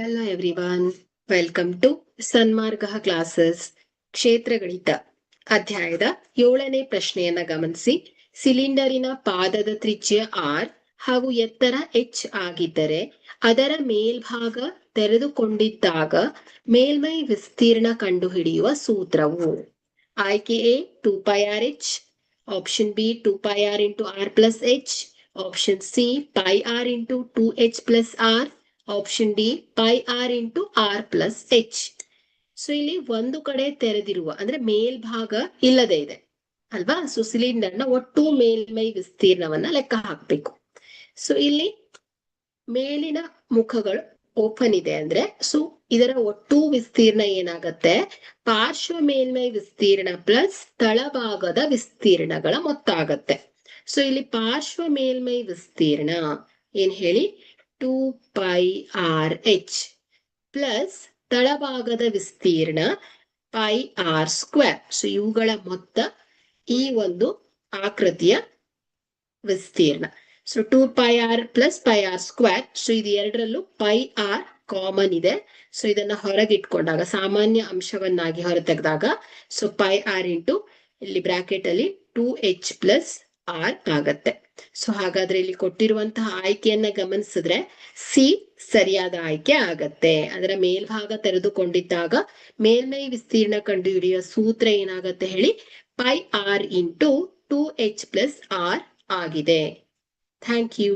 Hello everyone. Welcome to Sanmarga classes ಕ್ಷೇತ್ರ ಗಣಿತ ಅಧ್ಯಾಯದ 7ನೇ ಪ್ರಶ್ನೆಯನ್ನ ಗಮನಿಸಿ. ಸಿಲಿಂಡರಿನ ಪಾದದ ತ್ರಿಜ್ಯ r ಹಾಗೂ ಎತ್ತರ h ಆಗಿದ್ದರೆ ಅದರ ಮೇಲ್ಭಾಗ ತೆರೆದುಕೊಂಡಿದ್ದಾಗ ಮೇಲ್ಮೈ ವಿಸ್ತೀರ್ಣ ಕಂಡುಹಿಡಿಯುವ ಸೂತ್ರವು. ಆಯ್ಕೆ A 2πrh, option B 2πr into r plus h, option C πr into 2h plus r, option D pi r into r plus h. So ಇಲ್ಲಿ ಒಂದು ಕಡೆ ತೆರೆದಿರುವ ಅಂದ್ರೆ ಮೇಲ್ಭಾಗ ಇಲ್ಲದೆ ಇದೆ ಅಲ್ವಾ. ಸೊ ಸಿಲಿಂಡರ್ನ ಒಟ್ಟು ಮೇಲ್ಮೈ ವಿಸ್ತೀರ್ಣವನ್ನ ಲೆಕ್ಕ ಹಾಕ್ಬೇಕು. ಸೊ ಇಲ್ಲಿ ಮೇಲಿನ ಮುಖಗಳು ಓಪನ್ ಇದೆ ಅಂದ್ರೆ ಸೊ ಇದರ ಒಟ್ಟು ವಿಸ್ತೀರ್ಣ ಏನಾಗತ್ತೆ, ಪಾರ್ಶ್ವ ಮೇಲ್ಮೈ ವಿಸ್ತೀರ್ಣ ಪ್ಲಸ್ ತಳಭಾಗದ ವಿಸ್ತೀರ್ಣಗಳ ಮೊತ್ತ ಆಗತ್ತೆ. ಸೊ ಇಲ್ಲಿ ಪಾರ್ಶ್ವ ಮೇಲ್ಮೈ ವಿಸ್ತೀರ್ಣ ಏನ್ ಹೇಳಿ 2πrh ಪ್ಲಸ್ ತಳಭಾಗದ ವಿಸ್ತೀರ್ಣ πr². ಸೊ ಇವುಗಳ ಮೊತ್ತ ಈ ಒಂದು ಆಕೃತಿಯ ವಿಸ್ತೀರ್ಣ. So 2πr plus πr². So ಇದು ಎರಡರಲ್ಲೂ πr ಕಾಮನ್ ಇದೆ. ಸೊ ಇದನ್ನ ಹೊರಗಿಟ್ಕೊಂಡಾಗ ಸಾಮಾನ್ಯ ಅಂಶವನ್ನಾಗಿ ಹೊರತೆಗೆದಾಗ ಸೊ πr ಇಂಟು ಇಲ್ಲಿ ಬ್ರಾಕೆಟ್ ಅಲ್ಲಿ 2h ಪ್ಲಸ್ r ಆಗತ್ತೆ. ಸೊ ಹಾಗಾದ್ರೆ ಇಲ್ಲಿ ಕೊಟ್ಟಿರುವಂತಹ ಆಯ್ಕೆಯನ್ನ ಗಮನಿಸಿದ್ರೆ ಸಿ ಸರಿಯಾದ ಆಯ್ಕೆ ಆಗತ್ತೆ. ಅದರ ಮೇಲ್ಭಾಗ ತೆರೆದುಕೊಂಡಿದ್ದಾಗ ಮೇಲ್ಮೈ ವಿಸ್ತೀರ್ಣ ಕಂಡುಹಿಡಿಯುವ ಸೂತ್ರ ಏನಾಗತ್ತೆ ಹೇಳಿ, πr into 2h plus r ಆಗಿದೆ. Thank you.